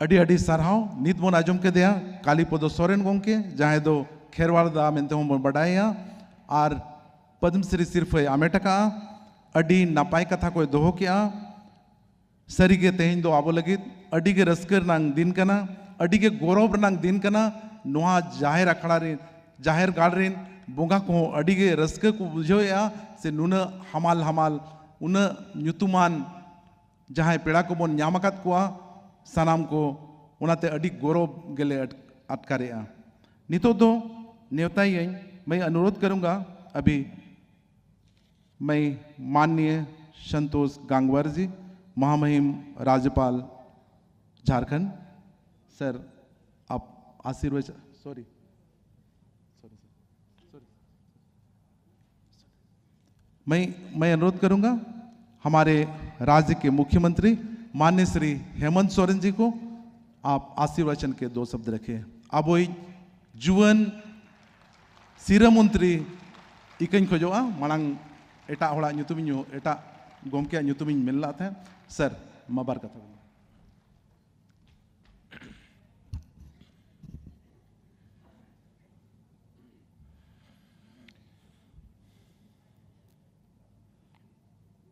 अड़ी अड़ी सारहाव नित बन आजम के दिया कालीपद सोरेन गोंके जहां दो खेरवाड़ दा मेनते हम बड़ाया और पद्मश्री सिर्फ आमेटका अड़ी नापाय कथा को दोहो किया सरी के तेहन दो आबो लगित अड़ी के रस्कर नांग दिन कना अड़ी के गौरव नांग दिन कना नोहा जाहिर अखड़ा रे जाहिर गाड़ रे बोंगा को अड़ी के रस्कर को बुझोया से नुन हमाल हमाल उन ᱧᱩᱛᱩᱢᱟᱱ जहां पेड़ा को बन ᱧᱟᱢᱟᱠᱟᱫ कुआ सनाम को उनाते अड़ी गौरव गेले अटकारेआ नितो दो नेवताई मैं अनुरोध करूंगा अभी मैं माननीय संतोष गांगवार जी महामहिम राज्यपाल झारखंड सर आप आशीर्वाद सॉरी मैं अनुरोध करूंगा हमारे राज्य के मुख्यमंत्री माननीय श्री हेमंत सोरेन जी को आप आशीर्वचन के 2 शब्द रखें। अब वही जुवन सिरा मंत्री इकन खोजा मांग एटा होड़ा ᱧᱩᱛᱩᱢ एटा गोमके ᱧᱩᱛᱩᱢ मिलना था सर मबार कथा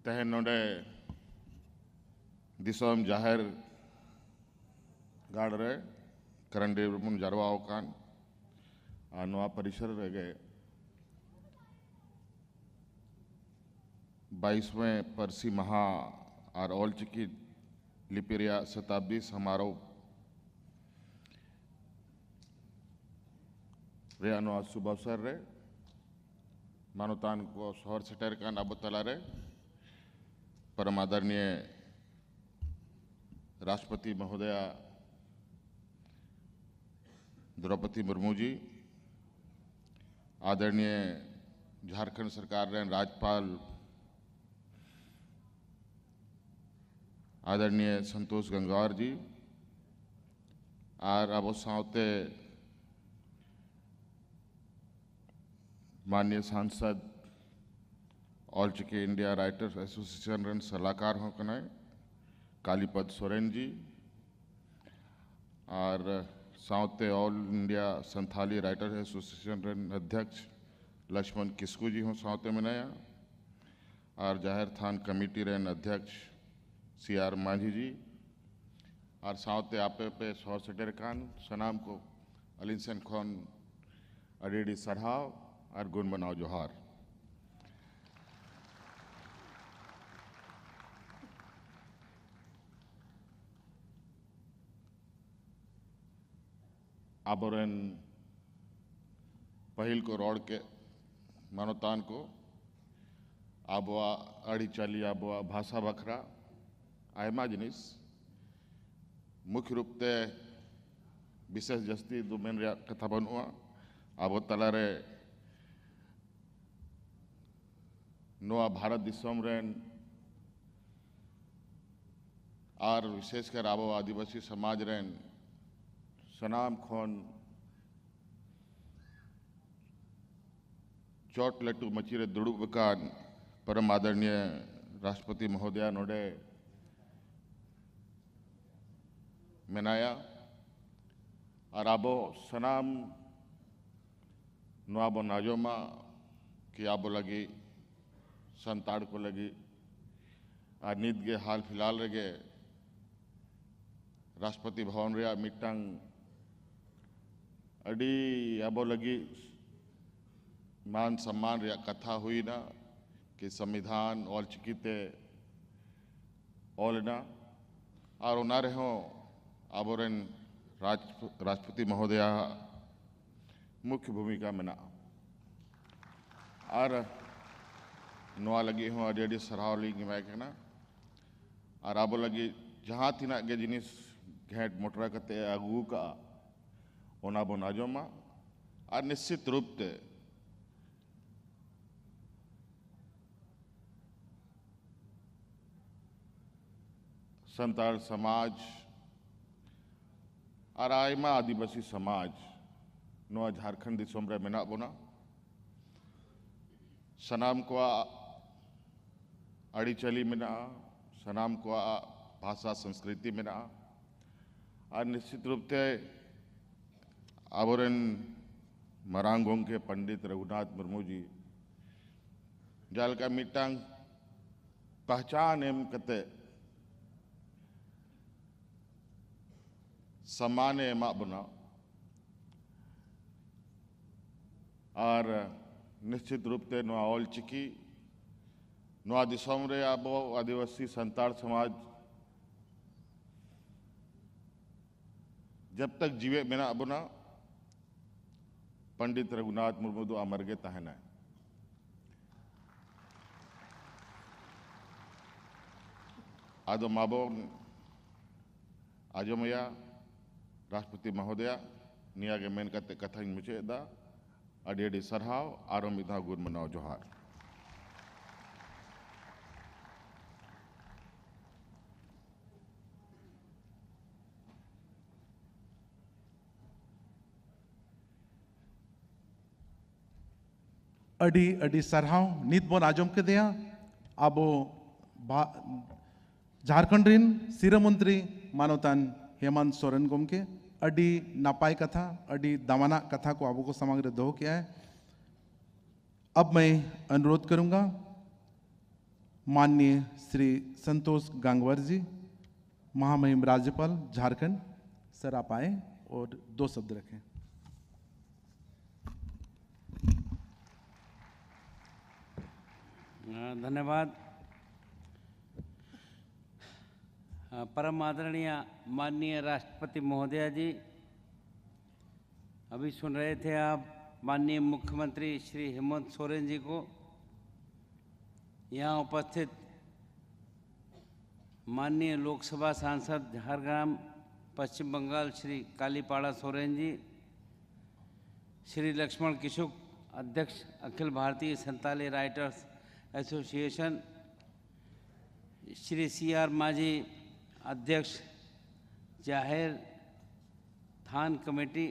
तहन नोडे दिसोम जाहिर गाड़ रे करंडे मुन जरवाओ कान नवा परिसर रह गए 22वें परसी महा और ऑल चिकी लिपिरिया शताब्दी समारोह रे अनुआ शुभ अवसर रे मानवतान को शहर सेटर कान अब तला रे परम आदरणीय राष्ट्रपति महोदया द्रौपदी मुर्मू जी आदरणीय झारखंड सरकार रे राज्यपाल आदरणीय संतोष गंगवार जी और अब सावते माननीय सांसद Ol Chiki India writers association रन सलाहकार हों कनाए कालीपद सोरेन जी और सावते all India Santali writers association रन अध्यक्ष लक्ष्मण किस्कू जी हों सावते मनाया और जाहिर थान कमेटी रन अध्यक्ष CR मांझी जी और सावते आपे पे सौर सटेर खान सनाम को अलिंसन खोन अडेडी सरहाव और गुण बनाओ जोहार आबोरन पहिल को रोड के मानवतान को आबवा अड़ी चाली आबवा भाषा बखरा आयमा जिनिस मुख्य रूप से विशेष जस्ती दुमेन रे कथा बनुआ आबो तलारे नोआ भारत दिसम रेन और विशेषकर आबो आदिवासी समाज रेन सनाम खोन चोट लटू मचीरे दुड़ुब कान परम आदरणीय राष्ट्रपति महोदया नोडे मनाया और आबो सनाम नुआबो नाजोमा कि आबो लगी संताड़ को लगी और नीत के हाल फिलहाल रगे राष्ट्रपति भवन रे मिट्टंग अड़ी आबो लगी मान सम्मान रे कथा हुई ना कि संविधान और चिकिते ओलना और उनारे हो आबोरन राष्ट्रपति महोदया मुख्य भूमिका में ना और नुआ लगी हूँ अड़ी अड़ी सराव ली मैं कहना और आबो लगी जहाँ तीना के जिनिस घेट मोटरा कते अगू का ओना बो नाजोमा और निश्चित रूप से संताल समाज और आयमा आदिवासी समाज नोआ झारखंड दिसोम रे मेना बोना सनाम को अड़ी चली मेना सनाम को भाषा संस्कृति मेना और निश्चित रूप से आबोरेन मरांगों के पंडित रघुनाथ मुर्मू जी जाल का मिटांग पहचान एम कते सम्मान एमा बना और निश्चित रूप से नवा ऑल चिकी नवा दिसोम रे आबो आदिवासी संताल समाज जब तक जीवे मेना अबुना पंडित रघुनाथ मुर्मू दो अमरगे तहना आदो माबो आजमया राष्ट्रपति महोदया निया के मेन कते कथा मुझे दा अडी सरहाव आरो मिधा गुण मनाओ जोहार अडी अडी सरहाव नीत बोन आजम के दिया आबो झारखंड रिन सिरा मंत्री मानवतान हेमंत सोरेन गोमके अडी नापाई कथा अडी दामाना कथा को आबो को समग्र दो किया है। अब मैं अनुरोध करूंगा माननीय श्री संतोष गंगवार जी महामहिम राज्यपाल झारखंड सर आप आए और 2 शब्द रखें। धन्यवाद। परम आदरणीय माननीय राष्ट्रपति महोदया जी, अभी सुन रहे थे आप माननीय मुख्यमंत्री श्री हेमंत सोरेन जी को। यहाँ उपस्थित माननीय लोकसभा सांसद झारग्राम पश्चिम बंगाल श्री कालीपाड़ा सोरेन जी, श्री लक्ष्मण किशुक अध्यक्ष Akhil Bharatiya Santali writers association, Shri CR माझी अध्यक्ष जाहिर थान कमेटी,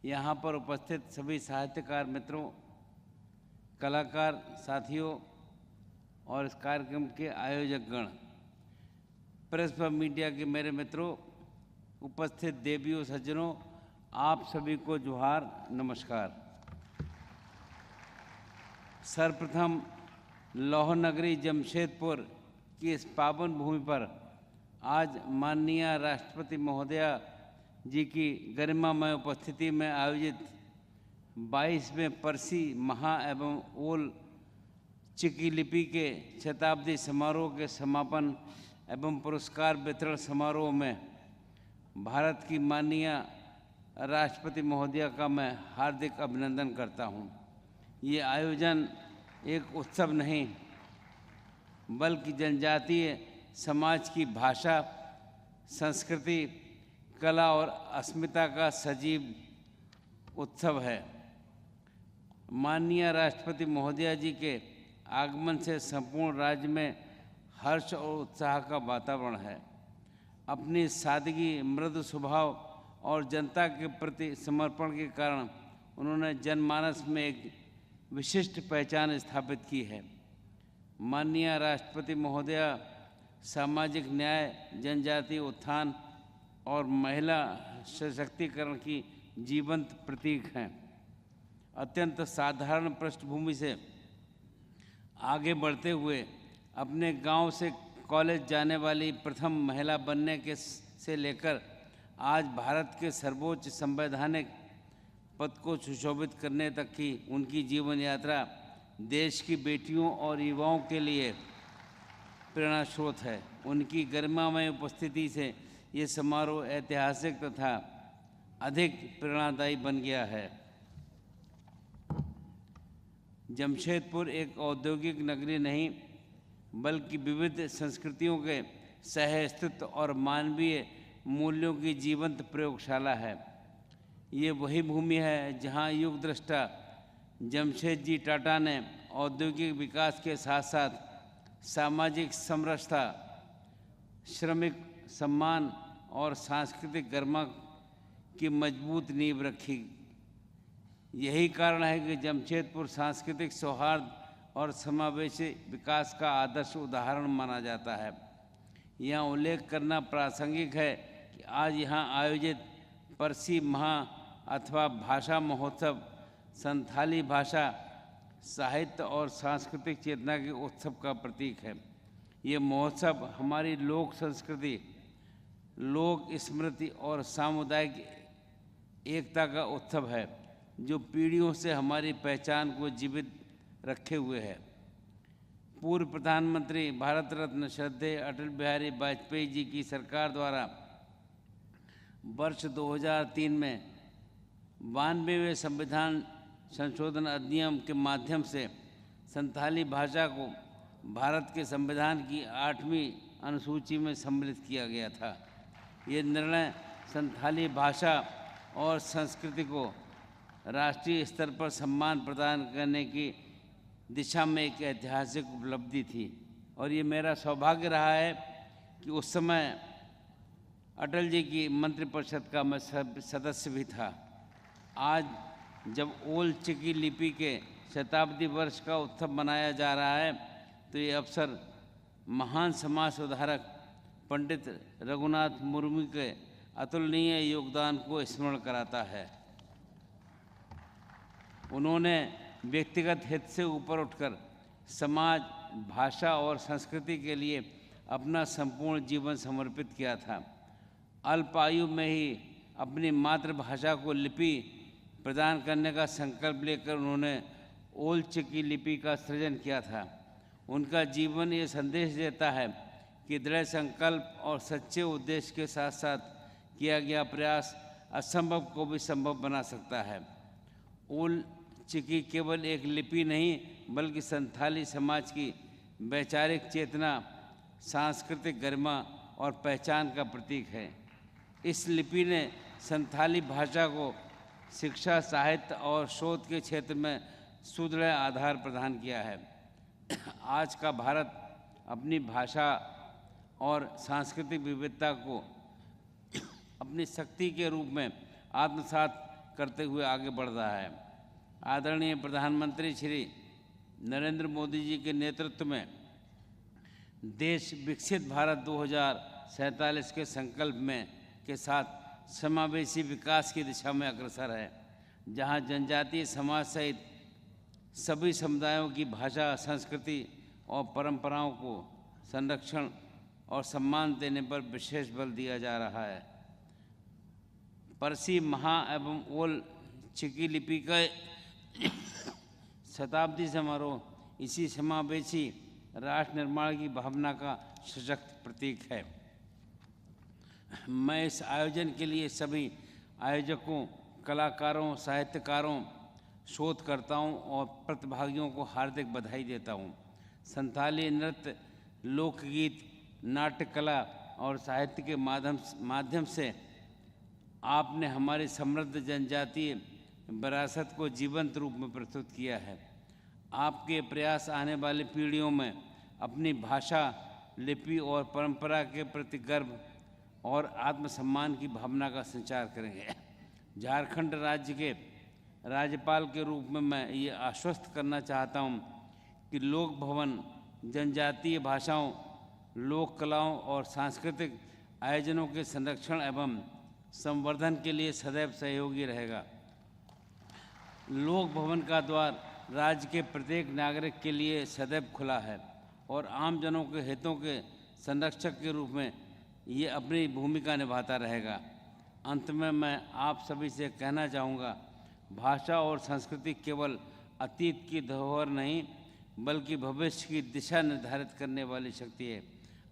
यहाँ पर उपस्थित सभी साहित्यकार मित्रों, कलाकार साथियों और इस कार्यक्रम के आयोजकगण, प्रेस व मीडिया के मेरे मित्रों, उपस्थित देवियों सज्जनों, आप सभी को जोहार, नमस्कार। सर्वप्रथम लौह नगरी जमशेदपुर की इस पावन भूमि पर आज माननीय राष्ट्रपति महोदया जी की गरिमामय उपस्थिति में आयोजित 22वें परसी महा एवं ओल चिकी लिपि के शताब्दी समारोह के समापन एवं पुरस्कार वितरण समारोह में भारत की माननीय राष्ट्रपति महोदया का मैं हार्दिक अभिनंदन करता हूँ। ये आयोजन एक उत्सव नहीं बल्कि जनजातीय समाज की भाषा, संस्कृति, कला और अस्मिता का सजीव उत्सव है। माननीय राष्ट्रपति महोदया जी के आगमन से संपूर्ण राज्य में हर्ष और उत्साह का वातावरण है। अपनी सादगी, मृदु स्वभाव और जनता के प्रति समर्पण के कारण उन्होंने जनमानस में एक विशिष्ट पहचान स्थापित की है। माननीय राष्ट्रपति महोदया सामाजिक न्याय, जनजातीय उत्थान और महिला सशक्तिकरण की जीवंत प्रतीक हैं। अत्यंत साधारण पृष्ठभूमि से आगे बढ़ते हुए अपने गांव से कॉलेज जाने वाली प्रथम महिला बनने के से लेकर आज भारत के सर्वोच्च संवैधानिक पद को सुशोभित करने तक की उनकी जीवन यात्रा देश की बेटियों और युवाओं के लिए प्रेरणा स्रोत है। उनकी गरिमामय उपस्थिति से ये समारोह ऐतिहासिक तथा अधिक प्रेरणादायी बन गया है। जमशेदपुर एक औद्योगिक नगरी नहीं बल्कि विविध संस्कृतियों के सह-अस्तित्व और मानवीय मूल्यों की जीवंत प्रयोगशाला है। ये वही भूमि है जहाँ युग दृष्टा जमशेद जी टाटा ने औद्योगिक विकास के साथ साथ सामाजिक समरसता, श्रमिक सम्मान और सांस्कृतिक गरिमा की मजबूत नींव रखी। यही कारण है कि जमशेदपुर सांस्कृतिक सौहार्द और समावेशी विकास का आदर्श उदाहरण माना जाता है। यहाँ उल्लेख करना प्रासंगिक है कि आज यहाँ आयोजित परसी महा अथवा भाषा महोत्सव संथाली भाषा, साहित्य और सांस्कृतिक चेतना के उत्सव का प्रतीक है। ये महोत्सव हमारी लोक संस्कृति, लोक स्मृति और सामुदायिक एकता का उत्सव है, जो पीढ़ियों से हमारी पहचान को जीवित रखे हुए है। पूर्व प्रधानमंत्री भारत रत्न श्रद्धेय अटल बिहारी वाजपेयी जी की सरकार द्वारा वर्ष 2003 में 92वें संविधान संशोधन अधिनियम के माध्यम से संथाली भाषा को भारत के संविधान की 8वीं अनुसूची में सम्मिलित किया गया था। ये निर्णय संथाली भाषा और संस्कृति को राष्ट्रीय स्तर पर सम्मान प्रदान करने की दिशा में एक ऐतिहासिक उपलब्धि थी और ये मेरा सौभाग्य रहा है कि उस समय अटल जी की मंत्रिपरिषद का मैं सदस्य भी था। आज जब ओल चिकी लिपि के शताब्दी वर्ष का उत्सव मनाया जा रहा है, तो ये अवसर महान समाज सुधारक पंडित रघुनाथ मुर्मू के अतुलनीय योगदान को स्मरण कराता है। उन्होंने व्यक्तिगत हित से ऊपर उठकर समाज, भाषा और संस्कृति के लिए अपना संपूर्ण जीवन समर्पित किया था। अल्प आयु में ही अपनी मातृभाषा को लिपि प्रदान करने का संकल्प लेकर उन्होंने ओल चिकी लिपि का सृजन किया था। उनका जीवन ये संदेश देता है कि दृढ़ संकल्प और सच्चे उद्देश्य के साथ साथ किया गया प्रयास असंभव को भी संभव बना सकता है। ओल चिकी केवल एक लिपि नहीं, बल्कि संथाली समाज की वैचारिक चेतना, सांस्कृतिक गरिमा और पहचान का प्रतीक है। इस लिपि ने संथाली भाषा को शिक्षा, साहित्य और शोध के क्षेत्र में सुदृढ़ आधार प्रदान किया है। आज का भारत अपनी भाषा और सांस्कृतिक विविधता को अपनी शक्ति के रूप में आत्मसात करते हुए आगे बढ़ रहा है। आदरणीय प्रधानमंत्री श्री नरेंद्र मोदी जी के नेतृत्व में देश विकसित भारत 2047 के संकल्प में के साथ समावेशी विकास की दिशा में अग्रसर है, जहां जनजातीय समाज सहित सभी समुदायों की भाषा, संस्कृति और परंपराओं को संरक्षण और सम्मान देने पर विशेष बल दिया जा रहा है। परसी महा एवं ओल चिकी लिपि का शताब्दी समारोह इसी समावेशी राष्ट्र निर्माण की भावना का सशक्त प्रतीक है। मैं इस आयोजन के लिए सभी आयोजकों, कलाकारों, साहित्यकारों, शोधकर्ताओं और प्रतिभागियों को हार्दिक बधाई देता हूँ। संथाली नृत्य, लोकगीत, नाट्य कला और साहित्य के माध्यम से आपने हमारी समृद्ध जनजातीय विरासत को जीवंत रूप में प्रस्तुत किया है। आपके प्रयास आने वाली पीढ़ियों में अपनी भाषा, लिपि और परंपरा के प्रति गर्व और आत्मसम्मान की भावना का संचार करेंगे। झारखंड राज्य के राज्यपाल के रूप में मैं ये आश्वस्त करना चाहता हूँ कि लोक भवन जनजातीय भाषाओं, लोक कलाओं और सांस्कृतिक आयोजनों के संरक्षण एवं संवर्धन के लिए सदैव सहयोगी रहेगा। लोक भवन का द्वार राज्य के प्रत्येक नागरिक के लिए सदैव खुला है और आमजनों के हितों के संरक्षक के रूप में ये अपनी भूमिका निभाता रहेगा। अंत में मैं आप सभी से कहना चाहूँगा, भाषा और संस्कृति केवल अतीत की धरोहर नहीं, बल्कि भविष्य की दिशा निर्धारित करने वाली शक्ति है।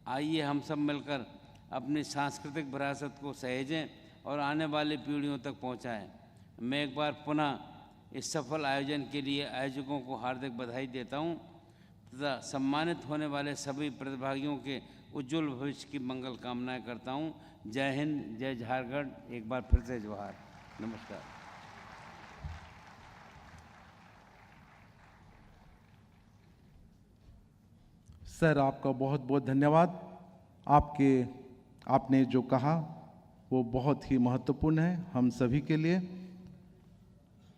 आइए हम सब मिलकर अपनी सांस्कृतिक विरासत को सहेजें और आने वाली पीढ़ियों तक पहुँचाएँ। मैं एक बार पुनः इस सफल आयोजन के लिए आयोजकों को हार्दिक बधाई देता हूँ तथा सम्मानित होने वाले सभी प्रतिभागियों के उज्जवल भविष्य की मंगल कामनाएं करता हूँ। जय हिंद, जय झारखंड। एक बार फिर से जोहार, नमस्कार। सर, आपका बहुत बहुत धन्यवाद। आपने जो कहा वो बहुत ही महत्वपूर्ण है हम सभी के लिए।